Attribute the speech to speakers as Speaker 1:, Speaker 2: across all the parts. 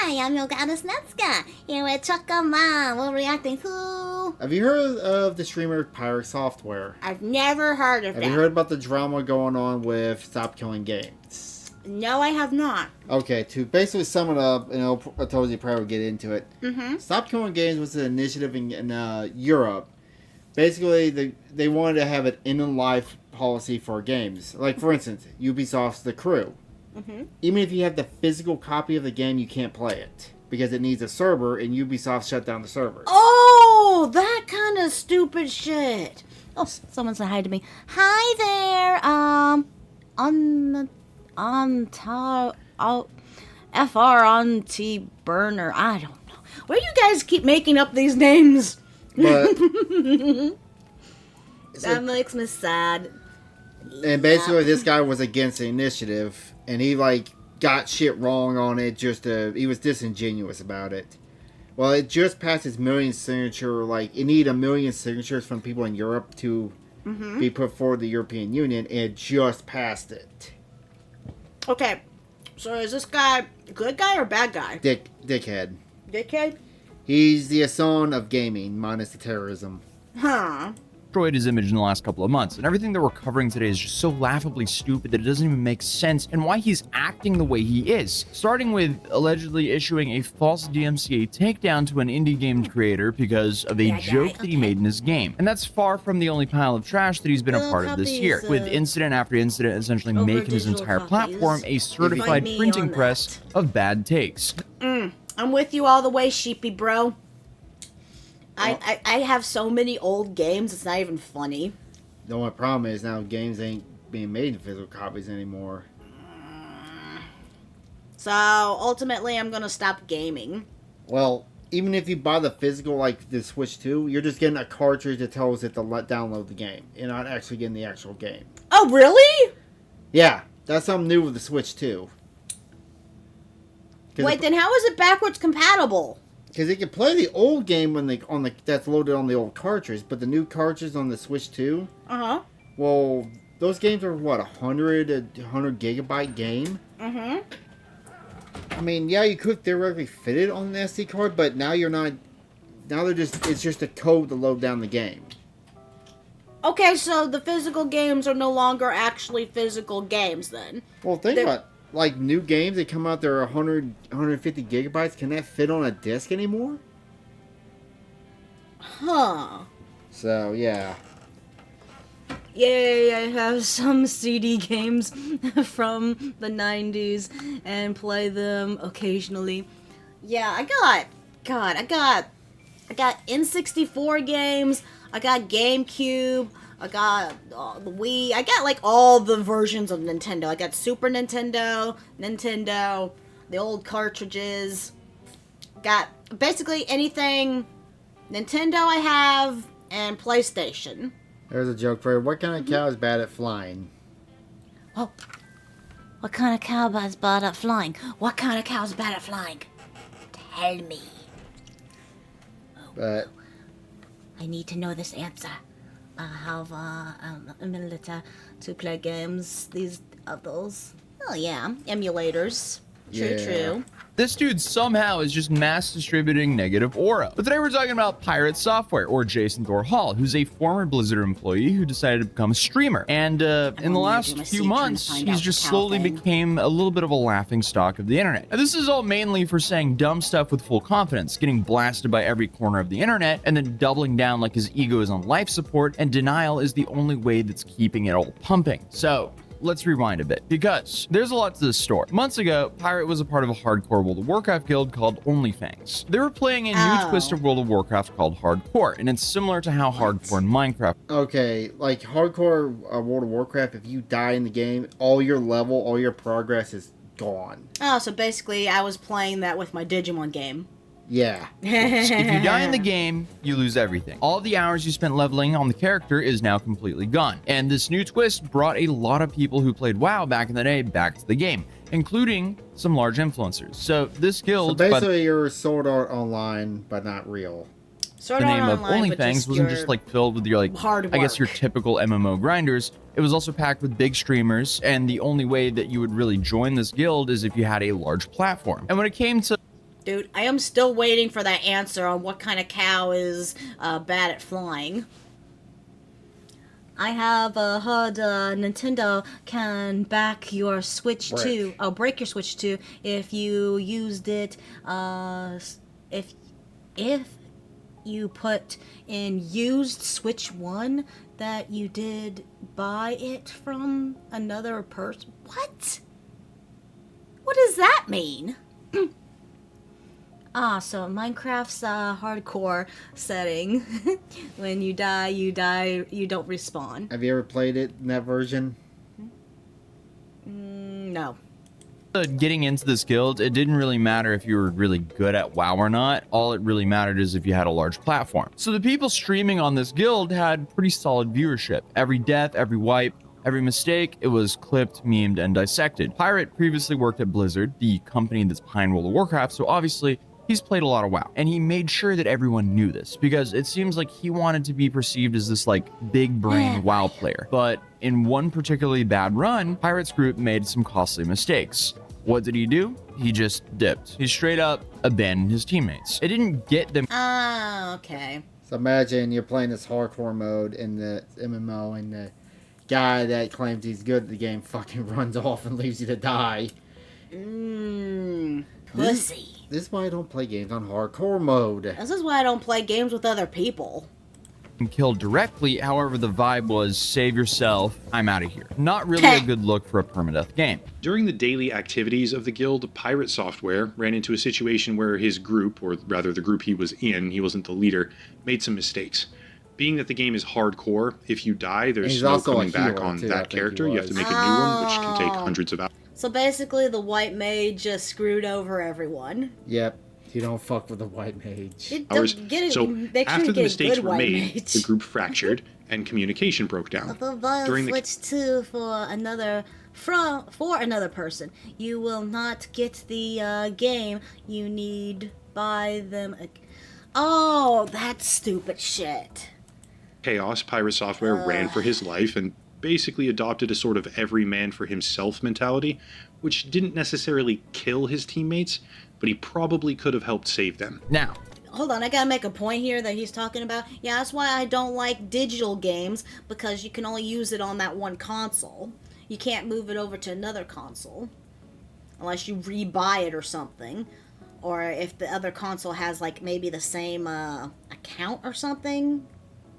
Speaker 1: Hi, I'm Yogata Snetska, here with Chucka Mom. We're reacting to...
Speaker 2: Have you heard of the streamer PirateSoftware?
Speaker 1: I've never heard of that.
Speaker 2: Have you heard about the drama going on with Stop Killing Games?
Speaker 1: No, I have not.
Speaker 2: Okay, to basically sum it up, atozy probably will get into it. Stop Killing Games was an initiative in Europe. Basically, they wanted to have an end-of-life policy for games. Like, for instance, Ubisoft's The Crew. Even if you have the physical copy of the game, you can't play it because it needs a server, and Ubisoft shut down the servers.
Speaker 1: Oh, that kind of stupid shit. Oh, someone said hi to me. Hi there. FR on T Burner. I don't know. Why do you guys keep making up these names?
Speaker 2: But
Speaker 1: that makes me sad.
Speaker 2: And basically, this guy was against the initiative, and he got shit wrong on it. He was disingenuous about it. Well, it just passed its million signature. It needed 1 million signatures from people in Europe to be put forward the European Union, and it just passed it.
Speaker 1: Okay, so is this guy a good guy or bad guy?
Speaker 2: Dickhead.
Speaker 1: Dickhead?
Speaker 2: He's the son of gaming, minus the terrorism.
Speaker 1: Huh.
Speaker 3: Destroyed his image in the last couple of months, and everything that we're covering today is just so laughably stupid that it doesn't even make sense, and why he's acting the way he is. Starting with allegedly issuing a false DMCA takedown to an indie game creator because of a joke that he made in his game. And that's far from the only pile of trash that he's been a part of this year, with incident after incident essentially making his entire platform a certified printing press of bad takes.
Speaker 1: I'm with you all the way, sheepy bro. I have so many old games, it's not even funny.
Speaker 2: The only problem is now games ain't being made in physical copies anymore.
Speaker 1: So, ultimately, I'm gonna stop gaming.
Speaker 2: Well, even if you buy the physical, like the Switch 2, you're just getting a cartridge that tells it to download the game. You're not actually getting the actual game.
Speaker 1: Oh, really?
Speaker 2: Yeah, that's something new with the Switch 2.
Speaker 1: Wait, then how is it backwards compatible?
Speaker 2: Because it can play the old game that's loaded on the old cartridge, but the new cartridge on the Switch 2. Well, those games are what, 100 gigabyte game. I mean, yeah, you could theoretically fit it on the SD card, but now you're not. Now it's just a code to load down the game.
Speaker 1: Okay, so the physical games are no longer actually physical games then.
Speaker 2: Well, think about new games that come out, they're 150 gigabytes. Can that fit on a disc anymore?
Speaker 1: Huh.
Speaker 2: So, yeah.
Speaker 1: Yay, I have some CD games from the 90s and play them occasionally. Yeah, I got N64 games, I got GameCube, I got the Wii. I got all the versions of Nintendo. I got Super Nintendo, the old cartridges. Got basically anything Nintendo I have, and PlayStation.
Speaker 2: There's a joke for you. What kind of cow is bad at flying?
Speaker 1: Oh, what kind of cow is bad at flying? What kind of cow is bad at flying? Tell me.
Speaker 2: But
Speaker 1: I need to know this answer. I have a minute to play games. These others. Oh yeah, emulators. True.
Speaker 3: This dude somehow is just mass distributing negative aura. But today we're talking about PirateSoftware, or Jason Thor Hall, who's a former Blizzard employee who decided to become a streamer. And in the last few months, he's just slowly became a little bit of a laughing stock of the internet. Now, this is all mainly for saying dumb stuff with full confidence, getting blasted by every corner of the internet, and then doubling down like his ego is on life support, and denial is the only way that's keeping it all pumping. So, let's rewind a bit, because there's a lot to this story. Months ago, Pirate was a part of a hardcore World of Warcraft guild called OnlyFangs. They were playing a new twist of World of Warcraft called Hardcore, and it's similar to how Hardcore in Minecraft.
Speaker 2: Okay, hardcore World of Warcraft, if you die in the game, all your progress is gone.
Speaker 1: Oh, so basically I was playing that with my Digimon game.
Speaker 2: Yeah.
Speaker 3: If you die in the game, you lose everything. All the hours you spent leveling on the character is now completely gone. And this new twist brought a lot of people who played WoW back in the day back to the game, including some large influencers. So this guild...
Speaker 2: So basically you're Sword Art Online, but not real.
Speaker 3: The name of OnlyFangs wasn't just filled with your I guess your typical MMO grinders. It was also packed with big streamers, and the only way that you would really join this guild is if you had a large platform. And when it came to
Speaker 1: dude. I am still waiting for that answer on what kind of cow is bad at flying. I have heard Nintendo can back your Switch 2. Oh, break your Switch 2 if you used it. If you put in used Switch 1 that you did buy it from another person. What? What does that mean? So Minecraft's hardcore setting. When you die, you don't respawn.
Speaker 2: Have you ever played it in that version?
Speaker 1: No.
Speaker 3: Getting into this guild, it didn't really matter if you were really good at WoW or not. All it really mattered is if you had a large platform. So the people streaming on this guild had pretty solid viewership. Every death, every wipe, every mistake, it was clipped, memed, and dissected. Pirate previously worked at Blizzard, the company that's behind World of Warcraft, so obviously he's played a lot of WoW. And he made sure that everyone knew this, because it seems like he wanted to be perceived as this like big brain WoW player. But in one particularly bad run, Pirate's group made some costly mistakes. What did he do? He just dipped. He straight up abandoned his teammates. It didn't get them.
Speaker 1: Okay.
Speaker 2: So imagine you're playing this hardcore mode in the MMO and the guy that claims he's good at the game fucking runs off and leaves you to die.
Speaker 1: Pussy.
Speaker 2: This is why I don't play games on hardcore mode.
Speaker 1: This is why I don't play games with other people.
Speaker 3: Killed directly. However, the vibe was save yourself, I'm out of here. Not really a good look for a permadeath game.
Speaker 4: During the daily activities of the guild, PirateSoftware ran into a situation where his group, or rather the group he was in, he wasn't the leader, made some mistakes. Being that the game is hardcore, if you die, there's no coming back on that character. You have to make a new one, which can take hundreds of hours.
Speaker 1: So basically, the white mage just screwed over everyone.
Speaker 2: Yep. You don't fuck with the white mage.
Speaker 1: So
Speaker 4: after the mistakes were made, the group fractured and communication broke down.
Speaker 1: During the Switch 2 for another person, you will not get the game. You need buy them. Oh, that's stupid shit.
Speaker 4: Chaos, PirateSoftware ran for his life and basically adopted a sort of every man for himself mentality, which didn't necessarily kill his teammates, but he probably could have helped save them.
Speaker 3: Now,
Speaker 1: hold on, I gotta make a point here that he's talking about. Yeah, that's why I don't like digital games, because you can only use it on that one console. You can't move it over to another console unless you rebuy it or something, or if the other console has like maybe the same account or something.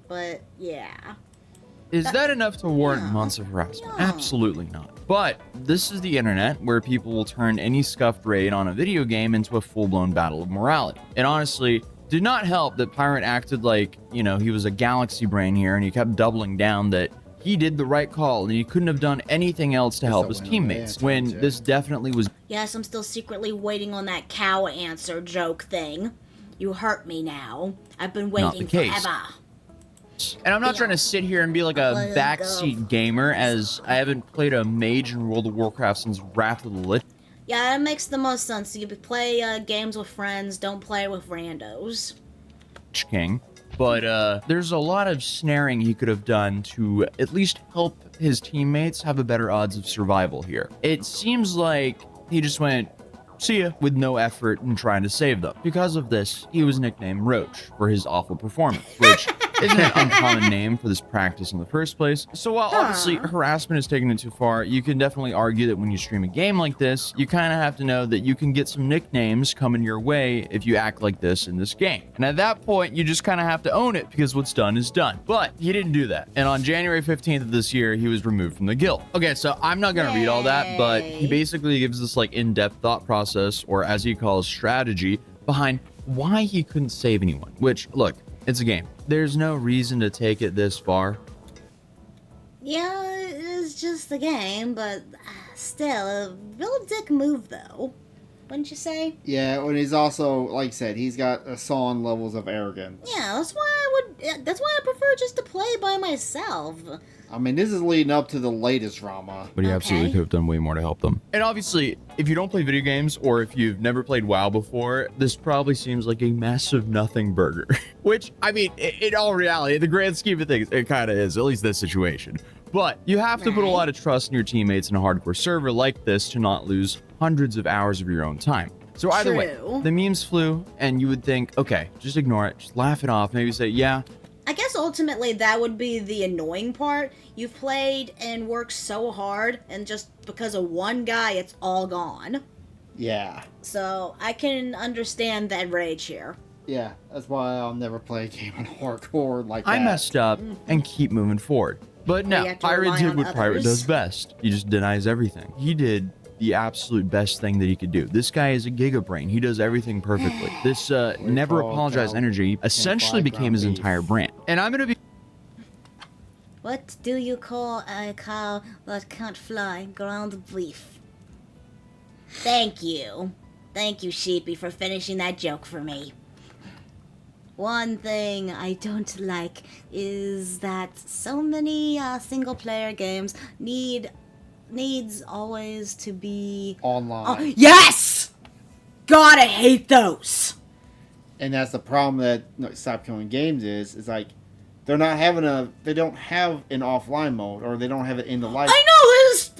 Speaker 1: But yeah.
Speaker 3: Is that enough to warrant months of harassment? Absolutely not. But this is the internet, where people will turn any scuffed raid on a video game into a full-blown battle of morality. And honestly, did not help that Pirate acted like, you know, he was a galaxy brain here, and he kept doubling down that he did the right call and he couldn't have done anything else to help his teammates, when this definitely was...
Speaker 1: Yes, I'm still secretly waiting on that cow answer joke thing. You hurt me now. I've been waiting forever.
Speaker 3: And I'm not trying to sit here and be like a backseat gamer, as I haven't played a mage in World of Warcraft since Wrath of the Lich
Speaker 1: Yeah, that makes the most sense. You play games with friends, don't play with randos.
Speaker 3: King. But there's a lot of snaring he could have done to at least help his teammates have a better odds of survival here. It seems like he just went, see ya, with no effort in trying to save them. Because of this, he was nicknamed Roach for his awful performance, which isn't an uncommon name for this practice in the first place. So while obviously harassment is taking it too far, you can definitely argue that when you stream a game like this, you kind of have to know that you can get some nicknames coming your way if you act like this in this game. And at that point, you just kind of have to own it, because what's done is done. But he didn't do that. And on January 15th of this year, he was removed from the guild. Okay, so I'm not going to read all that, but he basically gives this like in-depth thought process, or as he calls strategy, behind why he couldn't save anyone. Which, look, it's a game. There's no reason to take it this far.
Speaker 1: Yeah, it's just a game, but still, a real dick move, though. Wouldn't you say?
Speaker 2: Yeah, and he's also, like I said, he's got Assan levels of arrogance.
Speaker 1: Yeah, that's why I prefer just to play by myself.
Speaker 2: I mean, this is leading up to the latest drama.
Speaker 3: But he absolutely could have done way more to help them. And obviously, if you don't play video games, or if you've never played WoW before, this probably seems like a massive nothing burger. Which, I mean, in all reality, in the grand scheme of things, it kind of is, at least this situation. But you have to put a lot of trust in your teammates in a hardcore server like this to not lose hundreds of hours of your own time. So either
Speaker 1: True.
Speaker 3: way, the memes flew, and you would think, okay, just ignore it, just laugh it off, maybe say, yeah.
Speaker 1: I guess ultimately that would be the annoying part. You've played and worked so hard, and just because of one guy, it's all gone.
Speaker 2: Yeah.
Speaker 1: So I can understand that rage here.
Speaker 2: Yeah, that's why I'll never play a game on hardcore like that.
Speaker 3: I messed up and keep moving forward. But
Speaker 1: you
Speaker 3: no,
Speaker 1: have to
Speaker 3: Pirate
Speaker 1: rely
Speaker 3: did
Speaker 1: on
Speaker 3: what Pirate
Speaker 1: others.
Speaker 3: does best. He just denies everything. He did the absolute best thing that he could do. This guy is a giga brain. He does everything perfectly. This never
Speaker 2: call
Speaker 3: apologize
Speaker 2: cow
Speaker 3: energy essentially
Speaker 2: fly
Speaker 3: became
Speaker 2: ground
Speaker 3: his
Speaker 2: beef.
Speaker 3: entire brand. And I'm going to be
Speaker 1: What do you call a cow that can't fly? Ground beef. Thank you. Thank you, Sheepy, for finishing that joke for me. One thing I don't like is that so many single-player games needs always to be...
Speaker 2: Online.
Speaker 1: Yes! God, I hate those!
Speaker 2: And that's the problem that Stop Killing Games is like they don't have an offline mode, or they don't have it in the life.
Speaker 1: I know this.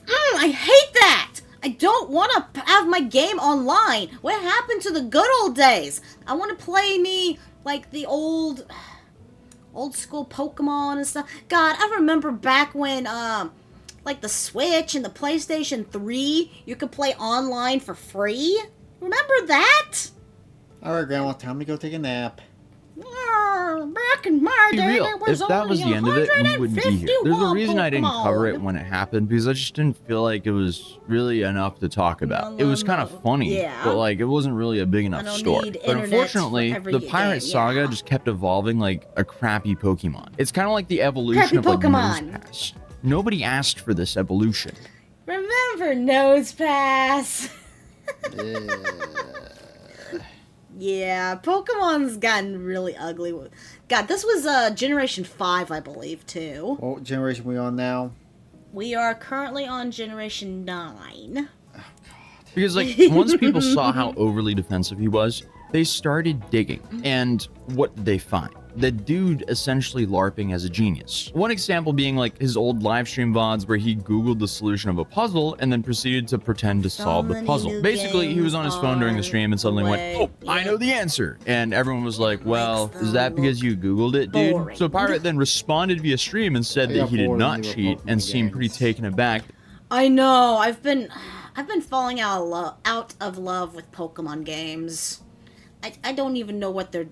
Speaker 1: I hate that. I don't want to have my game online. What happened to the good old days? I want to play me like the old school Pokemon and stuff. God, I remember back when like the Switch and the PlayStation 3, you could play online for free. Remember that?
Speaker 2: All right, Grandma, time to go take a nap.
Speaker 1: Back in my
Speaker 3: be
Speaker 1: day,
Speaker 3: real.
Speaker 1: there was
Speaker 3: If that was the
Speaker 1: only
Speaker 3: end of it, we wouldn't be here. There's a
Speaker 1: 151
Speaker 3: reason I didn't cover it
Speaker 1: Pokemon.
Speaker 3: when it happened, because I just didn't feel like it was really enough to talk about. It was kind of funny,
Speaker 1: Yeah.
Speaker 3: but like it wasn't really a big enough
Speaker 1: don't
Speaker 3: story.
Speaker 1: need
Speaker 3: But
Speaker 1: internet
Speaker 3: unfortunately,
Speaker 1: for every
Speaker 3: the
Speaker 1: game,
Speaker 3: Pirate Saga
Speaker 1: yeah.
Speaker 3: just kept evolving like a crappy Pokemon. It's kind of like the evolution
Speaker 1: Crappy
Speaker 3: of like
Speaker 1: Pokemon.
Speaker 3: Nosepass. Nobody asked for this evolution.
Speaker 1: Remember Nose Pass? Yeah, Pokemon's gotten really ugly. God, this was Generation 5, I believe, too.
Speaker 2: What generation we on now?
Speaker 1: We are currently on Generation 9.
Speaker 3: Because like once people saw how overly defensive he was, they started digging. And what did they find? The dude essentially LARPing as a genius. One example being like his old live stream VODs where he Googled the solution of a puzzle and then proceeded to pretend to solve the
Speaker 1: many
Speaker 3: puzzle.
Speaker 1: new
Speaker 3: Basically, he was on his phone during the
Speaker 1: games
Speaker 3: stream and suddenly went,
Speaker 1: away.
Speaker 3: "Oh, I know the answer." And everyone was like, "Well,
Speaker 1: Makes
Speaker 3: is that
Speaker 1: them
Speaker 3: because you Googled it, dude?"
Speaker 1: boring.
Speaker 3: So Pirate then responded via stream and said
Speaker 2: I
Speaker 3: that
Speaker 2: got
Speaker 3: he did
Speaker 2: bored
Speaker 3: not
Speaker 2: of the
Speaker 3: cheat and
Speaker 2: Pokemon
Speaker 3: seemed pretty
Speaker 2: games.
Speaker 3: taken aback.
Speaker 1: I know, I've been falling out of love with Pokemon games. I don't even know what they're...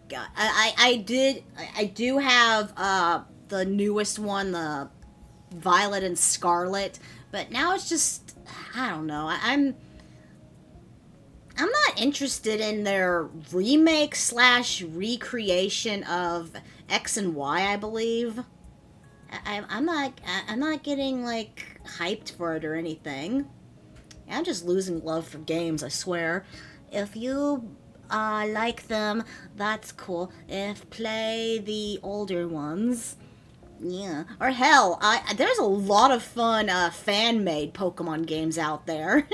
Speaker 1: God, I do have the newest one, the Violet and Scarlet, but now it's just, I don't know. I'm not interested in their remake / recreation of X and Y, I believe. I'm not getting like hyped for it or anything. I'm just losing love for games, I swear. If you like them, that's cool. If play the older ones, yeah. Or hell, there's a lot of fun fan-made Pokemon games out there.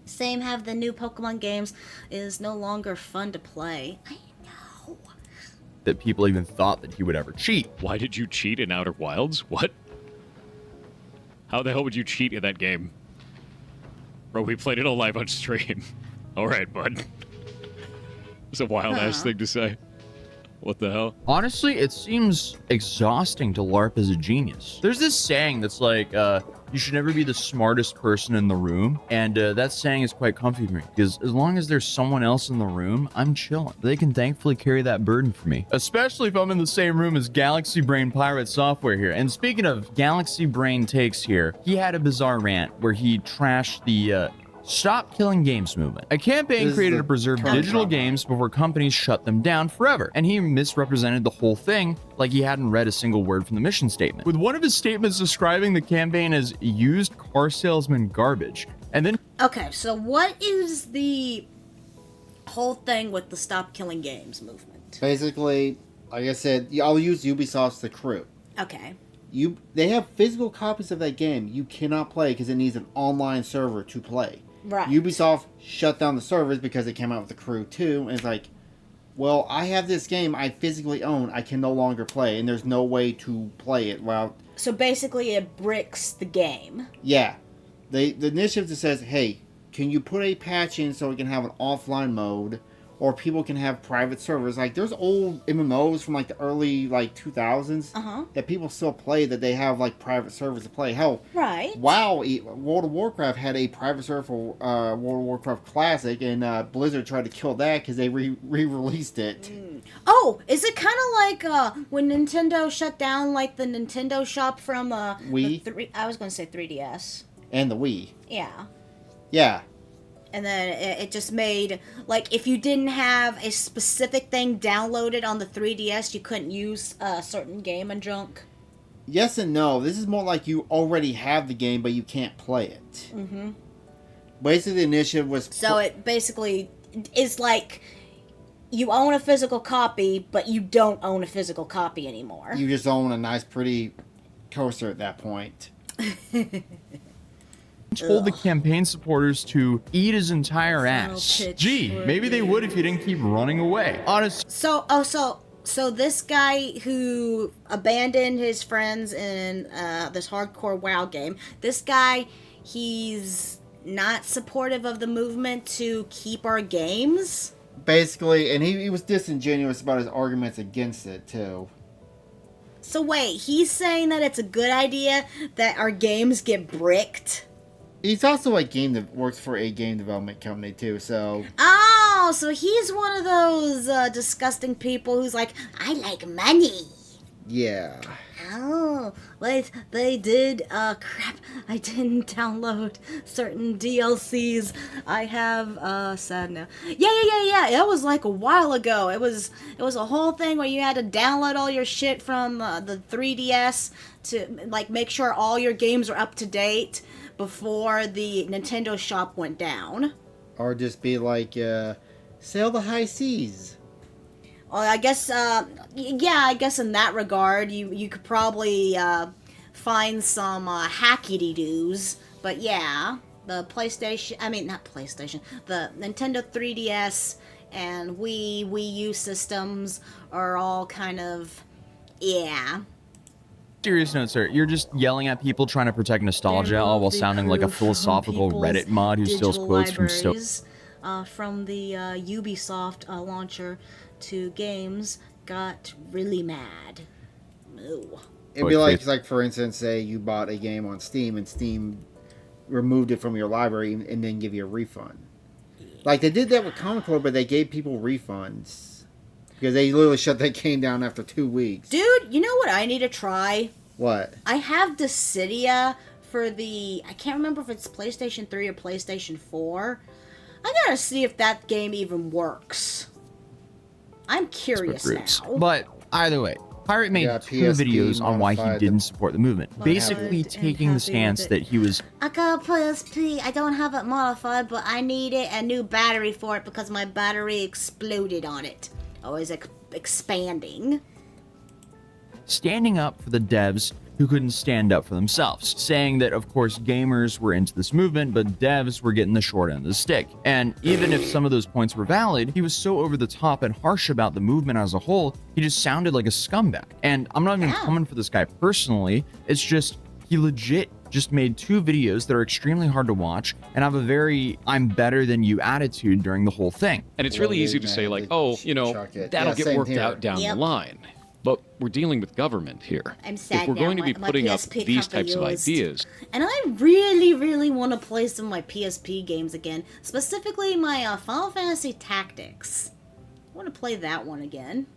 Speaker 1: Same have the new Pokemon games is no longer fun to play. I know.
Speaker 3: That people even thought that he would ever cheat.
Speaker 5: Why did you cheat in Outer Wilds? What? How the hell would you cheat in that game? Bro, we played it all live on stream. Alright, bud. It's a wild-ass thing to say. What the hell?
Speaker 3: Honestly, it seems exhausting to LARP as a genius. There's this saying that's like, you should never be the smartest person in the room. And that saying is quite comfy for me, because as long as there's someone else in the room, I'm chilling. They can thankfully carry that burden for me. Especially if I'm in the same room as Galaxy Brain Pirate Software here. And speaking of Galaxy Brain takes here, he had a bizarre rant where he trashed the Stop Killing Games movement, a campaign
Speaker 2: This is
Speaker 3: created
Speaker 2: the
Speaker 3: to preserve
Speaker 2: current
Speaker 3: digital
Speaker 2: problem.
Speaker 3: games before companies shut them down forever. And he misrepresented the whole thing like he hadn't read a single word from the mission statement, with one of his statements describing the campaign as used car salesman garbage. And then
Speaker 1: Okay, so what is the whole thing with the Stop Killing Games movement?
Speaker 2: Basically, like I said, I'll use Ubisoft's The Crew.
Speaker 1: Okay.
Speaker 2: They have physical copies of that game you cannot play because it needs an online server to play.
Speaker 1: Right.
Speaker 2: Ubisoft shut down the servers because it came out with The Crew 2, and it's like, well, I have this game I physically own, I can no longer play, and there's no way to play it. Well,
Speaker 1: So basically it bricks the game.
Speaker 2: yeah. the initiative that says, hey, can you put a patch in so we can have an offline mode, or people can have private servers? Like, there's old MMOs from like the early 2000s that people still play, that they have like private servers to play. Hell,
Speaker 1: Right.
Speaker 2: WoW, World of Warcraft had a private server for World of Warcraft Classic, and Blizzard tried to kill that because they re-released it.
Speaker 1: Oh, is it kind of like when Nintendo shut down like the Nintendo shop from
Speaker 2: Wii?
Speaker 1: I was going to say 3DS.
Speaker 2: And the Wii.
Speaker 1: Yeah.
Speaker 2: Yeah.
Speaker 1: And then it just made, like, if you didn't have a specific thing downloaded on the 3DS, you couldn't use a certain game and junk.
Speaker 2: Yes and no. This is more like you already have the game, but you can't play it. Mm-hmm. Basically, the initiative was...
Speaker 1: So it basically is like you own a physical copy, but you don't own a physical copy anymore.
Speaker 2: You just own a nice, pretty coaster at that point.
Speaker 3: Told the campaign supporters to eat his entire ass.
Speaker 1: pitch
Speaker 3: Gee,
Speaker 1: for
Speaker 3: maybe they would if you didn't keep running away. Honest.
Speaker 1: So this guy who abandoned his friends in this hardcore WoW game, this guy, he's not supportive of the movement to keep our games.
Speaker 2: Basically, and he was disingenuous about his arguments against it, too.
Speaker 1: So wait, he's saying that it's a good idea that our games get bricked?
Speaker 2: He's also a game that works for a game development company, too, so...
Speaker 1: Oh, so he's one of those disgusting people who's like, I like money.
Speaker 2: Yeah.
Speaker 1: Oh, wait, they did, crap, I didn't download certain DLCs. I have, sad now. Yeah, it was like a while ago. It was a whole thing where you had to download all your shit from the 3DS to, like, make sure all your games are up to date before the Nintendo shop went down.
Speaker 2: Or just be like, sail the high seas.
Speaker 1: Well, I guess, I guess in that regard, you could probably find some hackety-doos. But yeah, the the Nintendo 3DS and Wii U systems are all kind of, yeah.
Speaker 3: Serious note, sir. You're just yelling at people trying to protect nostalgia, all while sounding like a philosophical Reddit mod who steals quotes from
Speaker 1: from the Ubisoft launcher to games got really mad. Ooh.
Speaker 2: It'd be like, for instance, say you bought a game on Steam and Steam removed it from your library and then give you a refund. Like, they did that with Comic Core, but they gave people refunds. Because they literally shut that game down after 2 weeks.
Speaker 1: Dude, you know what I need to try?
Speaker 2: What?
Speaker 1: I have Dissidia for the... I can't remember if it's PlayStation 3 or PlayStation 4. I gotta see if that game even works. I'm curious now.
Speaker 3: But either way, Pirate made two
Speaker 2: PSP
Speaker 3: videos on why he didn't support the movement. Basically taking the stance that he was...
Speaker 1: I got a PSP, I don't have it modified, but I need a new battery for it because my battery exploded on it. Always expanding.
Speaker 3: Standing up for the devs who couldn't stand up for themselves, saying that, of course, gamers were into this movement, but devs were getting the short end of the stick. And even if some of those points were valid, he was so over the top and harsh about the movement as a whole, he just sounded like a scumbag. And I'm not even coming for this guy personally, it's just, he legit just made 2 videos that are extremely hard to watch and have a very I'm better than you attitude during the whole thing.
Speaker 5: And it's really easy to say, like, oh, you know, that'll get worked out down the line. But we're dealing with government here.
Speaker 1: I'm sad
Speaker 5: if we're
Speaker 1: now,
Speaker 5: going to be
Speaker 1: my
Speaker 5: putting up
Speaker 1: PSP
Speaker 5: these
Speaker 1: can't be
Speaker 5: types of
Speaker 1: used.
Speaker 5: ideas.
Speaker 1: And I really, really want to play some of my PSP games again. Specifically my Final Fantasy Tactics. I want to play that one again.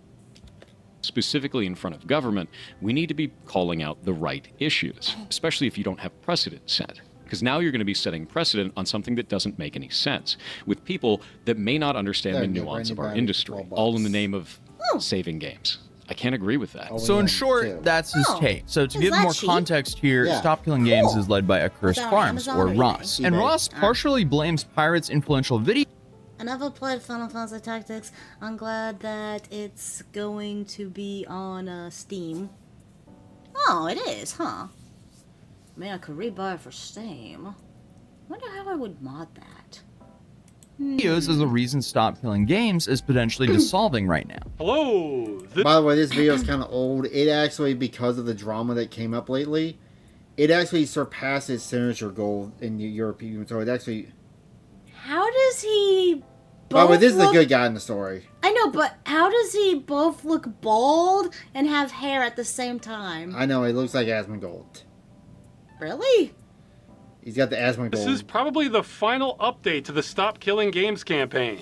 Speaker 5: Specifically in front of government, we need to be calling out the right issues, especially if you don't have precedent set. Because now you're going to be setting precedent on something that doesn't make any sense, with people that may not understand the nuance of our industry, all in the name of saving games. I can't agree with that.
Speaker 3: So in short, that's his take. So to give more context here, Stop Killing Games is led by Accursed Farms, or Ross. And Ross partially blames Pirate's influential video.
Speaker 1: I never played Final Fantasy Tactics. I'm glad that it's going to be on Steam. Oh, it is, huh? Man, I could rebuy it for Steam. Wonder how I would mod that.
Speaker 3: Videos as the reason Stop Killing Games is potentially dissolving right now.
Speaker 6: Hello!
Speaker 2: By the way, this video is kind of old. It actually, because of the drama that came up lately, it actually surpassed its signature goal in the European. So it actually.
Speaker 1: How does he?
Speaker 2: By the way, this is the good guy in the story.
Speaker 1: I know, but how does he both look bald and have hair at the same time?
Speaker 2: I know, he looks like Asmongold.
Speaker 1: Really?
Speaker 2: He's got the Asmongold.
Speaker 6: This is probably the final update to the Stop Killing Games campaign.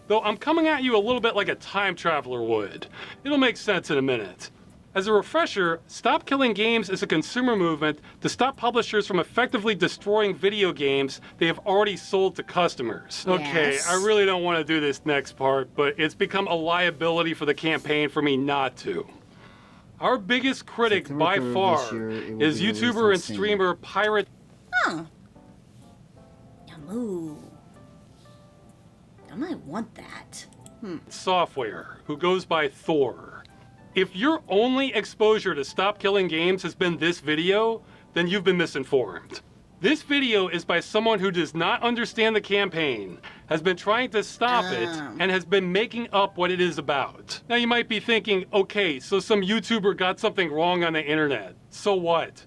Speaker 6: Though I'm coming at you a little bit like a time traveler would. It'll make sense in a minute. As a refresher, Stop Killing Games is a consumer movement to stop publishers from effectively destroying video games they have already sold to customers. Okay,
Speaker 1: Yes.
Speaker 6: I really don't want to do this next part, but it's become a liability for the campaign for me not to. Our biggest critic
Speaker 2: September
Speaker 6: by
Speaker 2: 3rd of
Speaker 6: far
Speaker 2: this year, it will
Speaker 6: is
Speaker 2: be released
Speaker 6: YouTuber
Speaker 2: on
Speaker 6: and
Speaker 2: Steam.
Speaker 6: streamer Pirate.
Speaker 1: Huh. Ooh. I might want that.
Speaker 6: Software, who goes by Thor. If your only exposure to Stop Killing Games has been this video, then you've been misinformed. This video is by someone who does not understand the campaign, has been trying to stop it, and has been making up what it is about. Now you might be thinking, okay, so some YouTuber got something wrong on the internet. So what?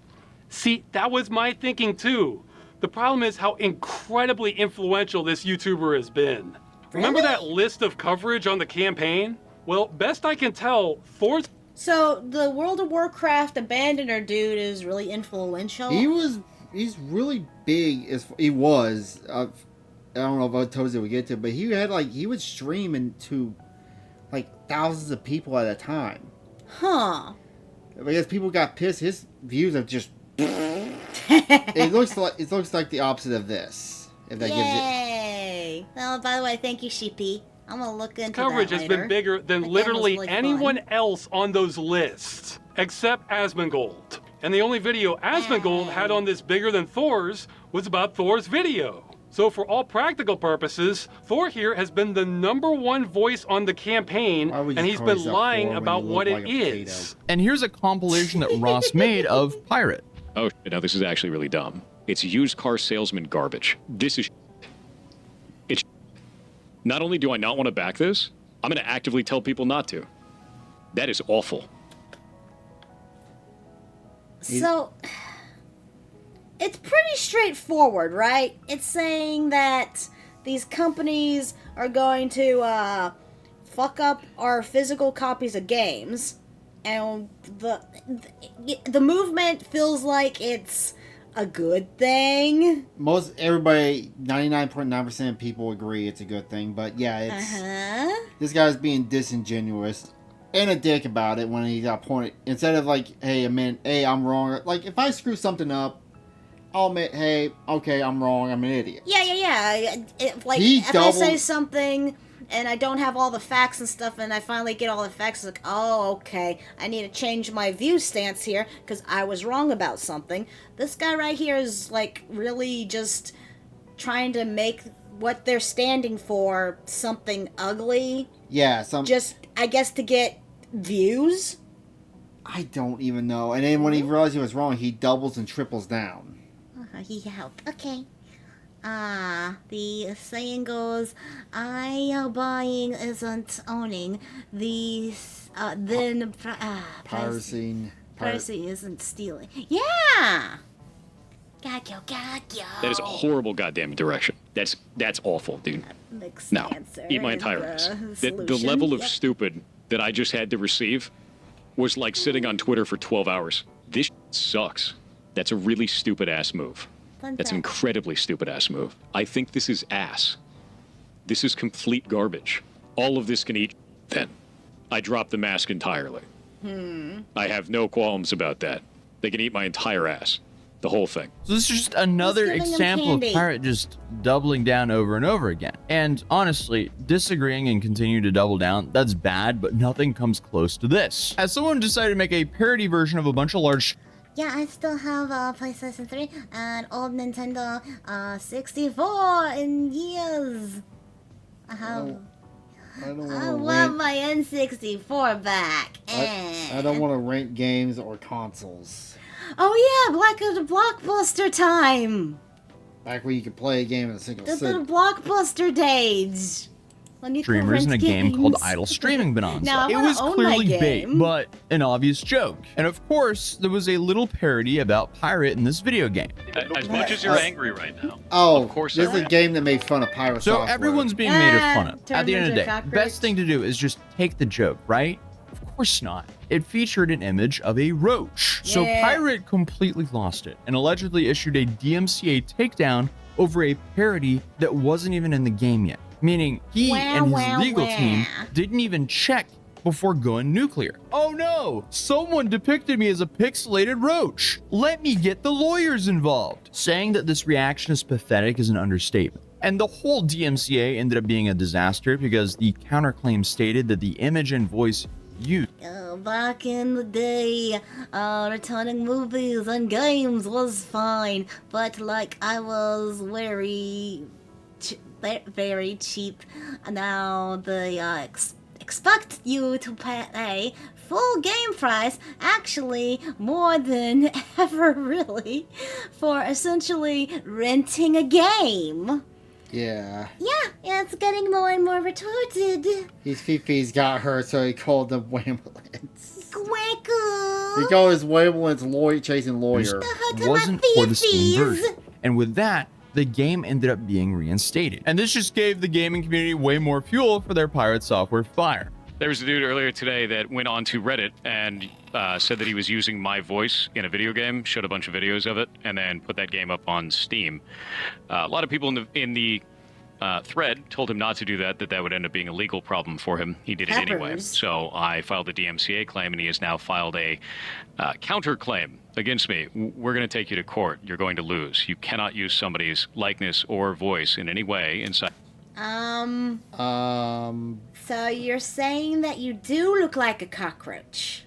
Speaker 6: See, that was my thinking too. The problem is how incredibly influential this YouTuber has been. Remember that list of coverage on the campaign? Well, best I can tell, Thor's...
Speaker 1: So the World of Warcraft Abandoner dude is really influential.
Speaker 2: He's really big. He was. I don't know if atozy would get to, but he would stream into like thousands of people at a time.
Speaker 1: Huh.
Speaker 2: Because people got pissed. His views have just. it looks like the opposite of this. If that gives it.
Speaker 1: Yay! Well, by the way, thank you, Sheepy. I'm gonna look into
Speaker 6: coverage
Speaker 1: that
Speaker 6: has
Speaker 1: later.
Speaker 6: been bigger than
Speaker 1: That game
Speaker 6: literally
Speaker 1: was really
Speaker 6: anyone
Speaker 1: fun.
Speaker 6: else on those lists, except Asmongold. And the only video Asmongold had on this bigger than Thor's was about Thor's video. So for all practical purposes, Thor here has been the #1 voice on the campaign,
Speaker 2: Why would
Speaker 6: and
Speaker 2: you
Speaker 6: he's
Speaker 2: call
Speaker 6: been
Speaker 2: yourself
Speaker 6: lying
Speaker 2: Thor when
Speaker 6: about
Speaker 2: you
Speaker 6: what
Speaker 2: look
Speaker 6: it
Speaker 2: like a
Speaker 6: is.
Speaker 2: potato?
Speaker 3: And here's a compilation that Ross made of Pirate.
Speaker 5: Oh, shit, now this is actually really dumb. It's used car salesman garbage. This is it's not only do I not want to back this, I'm going to actively tell people not to. That is awful.
Speaker 1: So, it's pretty straightforward, right? It's saying that these companies are going to fuck up our physical copies of games, and the movement feels like it's a good thing.
Speaker 2: Everybody, 99.9% of people agree it's a good thing, but yeah, this guy's being disingenuous and a dick about it when he got pointed. Instead of like, hey, I'm wrong. Like, if I screw something up, I'll admit, hey, okay, I'm wrong, I'm an idiot.
Speaker 1: Yeah. If I say something and I don't have all the facts and stuff, and I finally get all the facts, it's like, oh, okay, I need to change my view stance here, because I was wrong about something. This guy right here is, like, really just trying to make what they're standing for something ugly.
Speaker 2: Yeah,
Speaker 1: Just, I guess, to get views?
Speaker 2: I don't even know. And then when he realized he was wrong, he doubles and triples down.
Speaker 1: He helped. Okay. The saying goes, buying isn't owning.
Speaker 2: Piracy.
Speaker 1: Piracy isn't stealing. Yeah! Gagyo.
Speaker 5: That is a horrible goddamn direction. That's awful, dude.
Speaker 1: Mixed
Speaker 5: No,
Speaker 1: answer
Speaker 5: eat my
Speaker 1: is
Speaker 5: entire
Speaker 1: the
Speaker 5: ass. The
Speaker 1: solution.
Speaker 5: level of
Speaker 1: Yep.
Speaker 5: stupid that I just had to receive was like sitting on Twitter for 12 hours. This sucks. That's a really stupid ass move.
Speaker 1: Fun
Speaker 5: That's an
Speaker 1: fact.
Speaker 5: incredibly stupid ass move. I think this is ass. This is complete garbage. All of this can eat then. I drop the mask entirely. I have no qualms about that. They can eat my entire ass. The whole thing.
Speaker 3: So this is just another
Speaker 1: He's giving him
Speaker 3: example of
Speaker 1: candy.
Speaker 3: Pirate just doubling down over and over again. And honestly, disagreeing and continue to double down, that's bad, but nothing comes close to this. As someone decided to make a parody version of a bunch of large
Speaker 1: Yeah, I still have PlayStation 3 and old Nintendo 64 in years. I want my N64 back.
Speaker 2: I don't want to rent games or consoles.
Speaker 1: Oh yeah, the Blockbuster time.
Speaker 2: Back where you could play a game in a single
Speaker 1: The
Speaker 2: sit.
Speaker 1: Blockbuster days. Let me
Speaker 3: streamers in a
Speaker 1: rent
Speaker 3: game called
Speaker 1: games.
Speaker 3: Idle Streaming Bonanza.
Speaker 1: Now I
Speaker 3: It
Speaker 1: wanna
Speaker 3: was
Speaker 1: own my
Speaker 3: clearly bait,
Speaker 1: game.
Speaker 3: but an obvious joke. And of course, there was a little parody about pirate in this video game.
Speaker 5: As much as you're angry right now.
Speaker 2: Oh,
Speaker 5: Of course
Speaker 2: this
Speaker 5: I
Speaker 2: is a
Speaker 5: am.
Speaker 2: game that made fun of pirate
Speaker 3: So
Speaker 2: software.
Speaker 3: everyone's being made fun of.
Speaker 1: turned
Speaker 3: At the end of the
Speaker 1: into
Speaker 3: day,
Speaker 1: a
Speaker 3: best
Speaker 1: cockroach.
Speaker 3: thing to do is just take the joke, right? Of course not. It featured an image of a roach. So
Speaker 1: Yeah.
Speaker 3: Pirate completely lost it and allegedly issued a DMCA takedown over a parody that wasn't even in the game yet. Meaning he and his legal team didn't even check before going nuclear. Oh no! Someone depicted me as a pixelated roach. Let me get the lawyers involved. Saying that this reaction is pathetic is an understatement. And the whole DMCA ended up being a disaster because the counterclaim stated that the image and voice used
Speaker 1: Back in the day, returning movies and games was fine, but like I was very cheap. Now they expect you to pay full game price, actually more than ever really, for essentially renting a game.
Speaker 2: Yeah.
Speaker 1: Yeah, it's getting more and more retorted.
Speaker 2: His Fifi's got her, so he called them Wamblins.
Speaker 1: Quackle.
Speaker 2: He called his Wamblins lawyer chasing lawyer.
Speaker 3: wasn't for the Steam version. And with that, the game ended up being reinstated. And this just gave the gaming community way more fuel for their Pirate Software fire.
Speaker 5: There was a dude earlier today that went on to Reddit and said that he was using my voice in a video game, showed a bunch of videos of it, and then put that game up on Steam. A lot of people in the thread told him not to do that, that would end up being a legal problem for him. He did it anyway.
Speaker 1: Peppers.
Speaker 5: So I filed a DMCA claim, and he has now filed a counterclaim against me. We're going to take you to court. You're going to lose. You cannot use somebody's likeness or voice in any way inside.
Speaker 1: So you're saying that you do look like a cockroach?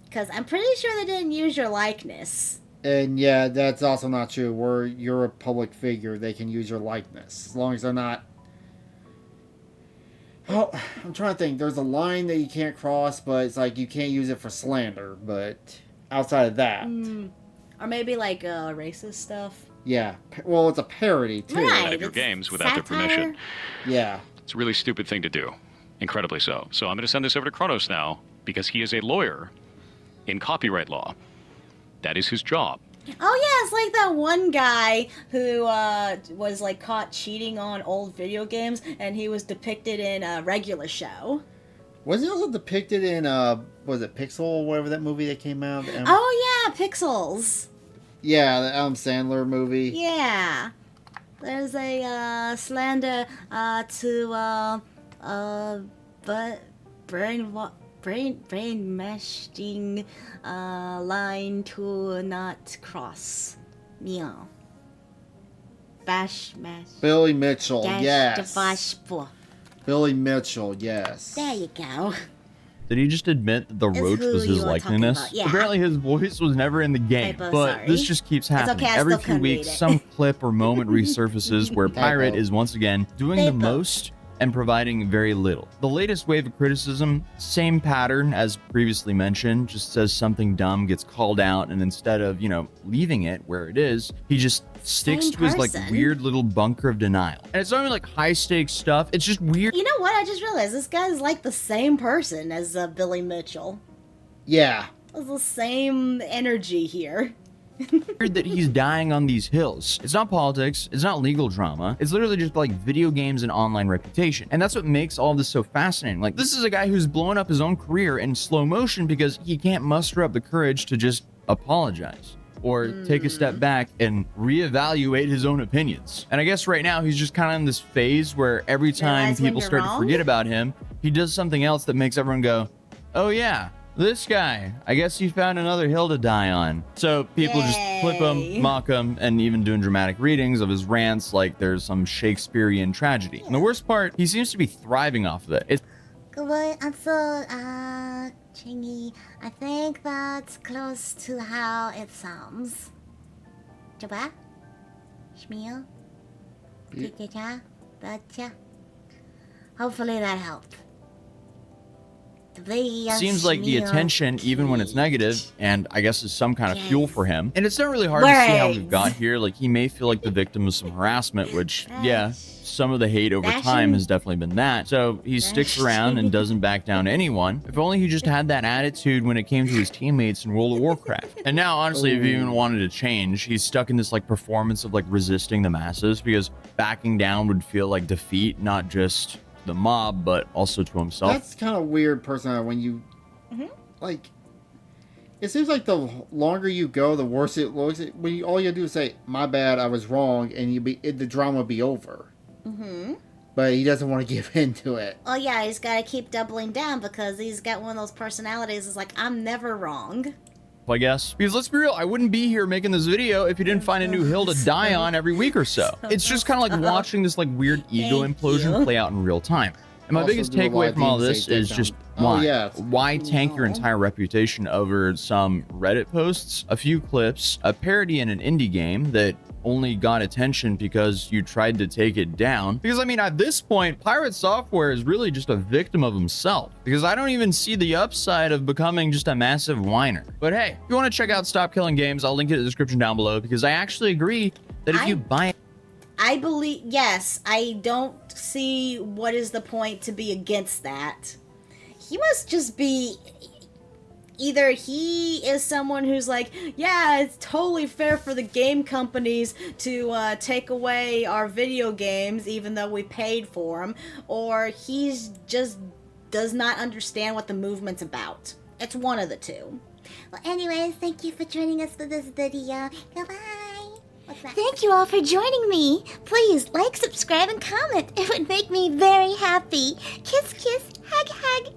Speaker 1: Because I'm pretty sure they didn't use your likeness.
Speaker 2: And yeah, that's also not true. You're a public figure, they can use your likeness. As long as they're not... Oh, I'm trying to think. There's a line that you can't cross, but it's like you can't use it for slander. But outside of that...
Speaker 1: Or maybe like racist stuff.
Speaker 2: Yeah. Well, it's a parody, too.
Speaker 1: Right.
Speaker 5: Of your
Speaker 1: It's
Speaker 5: games without their
Speaker 1: satire.
Speaker 5: permission.
Speaker 2: Yeah.
Speaker 5: It's a really stupid thing to do. Incredibly so. So I'm going to send this over to Kronos now because he is a lawyer in copyright law. That is his job.
Speaker 1: Oh yeah, it's like that one guy who was like caught cheating on old video games, and he was depicted in a regular show.
Speaker 2: Was it also depicted in, was it Pixel or whatever that movie that came out?
Speaker 1: Oh yeah, Pixels.
Speaker 2: Yeah, the Adam Sandler movie.
Speaker 1: Yeah. There's a slander but brain meshing line to not cross. Meow. Bash mash.
Speaker 2: Billy Mitchell,
Speaker 1: Dash
Speaker 2: yes.
Speaker 1: the bash bo.
Speaker 2: Billy Mitchell, yes.
Speaker 1: There you go.
Speaker 3: Did he just admit that the
Speaker 1: It's
Speaker 3: roach
Speaker 1: who
Speaker 3: was his
Speaker 1: you are talking
Speaker 3: likeness?
Speaker 1: about, yeah.
Speaker 3: Apparently his voice was never in the game,
Speaker 1: Typo,
Speaker 3: but
Speaker 1: sorry.
Speaker 3: this just keeps happening.
Speaker 1: okay, I
Speaker 3: Every
Speaker 1: still
Speaker 3: few
Speaker 1: couldn't read
Speaker 3: weeks,
Speaker 1: it.
Speaker 3: some clip or moment resurfaces where Pirate
Speaker 2: Typo.
Speaker 3: is once again doing the
Speaker 1: Typo.
Speaker 3: most and providing very little. The latest wave of criticism, same pattern as previously mentioned, just says something dumb, gets called out, and instead of, leaving it where it is, he just sticks
Speaker 1: Same
Speaker 3: to his
Speaker 1: person.
Speaker 3: weird little bunker of denial. And it's not even high stakes stuff, it's just weird.
Speaker 1: You know what? I just realized this guy's like the same person as Billy Mitchell.
Speaker 2: Yeah.
Speaker 1: It's the same energy here.
Speaker 3: That he's dying on these hills. It's not politics, it's not legal drama, it's literally just video games and online reputation. And that's what makes all of this so fascinating. This is a guy who's blowing up his own career in slow motion because he can't muster up the courage to just apologize or take a step back and reevaluate his own opinions. And I guess right now he's just kind of in this phase where every time
Speaker 1: Realize when
Speaker 3: people
Speaker 1: you're
Speaker 3: start to
Speaker 1: wrong?
Speaker 3: forget about him, he does something else that makes everyone go, oh yeah, this guy, I guess he found another hill to die on. So people just clip
Speaker 1: Yay.
Speaker 3: him, mock him, and even doing dramatic readings of his rants like there's some Shakespearean tragedy. And the worst part, he seems to be thriving off of it. It's
Speaker 1: Good answer, Chingy. I think that's close to how it sounds. Coba? Shmeel? Kikita? Baca? Hopefully that helped.
Speaker 3: Seems like the attention, even when it's negative, and I guess is some kind of fuel for him. And it's not really hard to see how we've got here. Like, he may feel like the victim of some harassment, which, yeah, some of the hate over time has definitely been that. So he sticks around and doesn't back down to anyone. If only he just had that attitude when it came to his teammates in World of Warcraft. And now, honestly, if he even wanted to change, he's stuck in this like performance of like resisting the masses, because backing down would feel like defeat, not just the mob, but also to himself.
Speaker 2: That's kind of weird personality when you like. It seems like the longer you go, the worse it looks. When all you do is say, "My bad, I was wrong," and the drama will be over. But he doesn't want to give in to it.
Speaker 1: Oh yeah, he's got to keep doubling down because he's got one of those personalities. It's like, I'm never wrong.
Speaker 3: I guess. Because let's be real, I wouldn't be here making this video if you didn't find a new hill to die on every week or so. It's just kind of like watching this like weird ego implosion play out in real time. And my biggest takeaway from all this is just why? Why tank your entire reputation over some Reddit posts, a few clips, a parody in an indie game that only got attention because you tried to take it down? Because I mean, at this point, PirateSoftware is really just a victim of himself, because I don't even see the upside of becoming just a massive whiner. But hey, if you want to check out Stop Killing Games, I'll link it in the description down below, because I actually agree that if you buy,
Speaker 1: I believe, yes, I don't see what is the point to be against that. He must just be, either he is someone who's like, yeah, it's totally fair for the game companies to take away our video games even though we paid for them, or he's just does not understand what the movement's about. It's one of the two.
Speaker 7: Well, anyways, thank you for joining us for this video. Goodbye.
Speaker 1: Thank you all for joining me. Please like, subscribe, and comment. It would make me very happy. Kiss, kiss, hug, hug.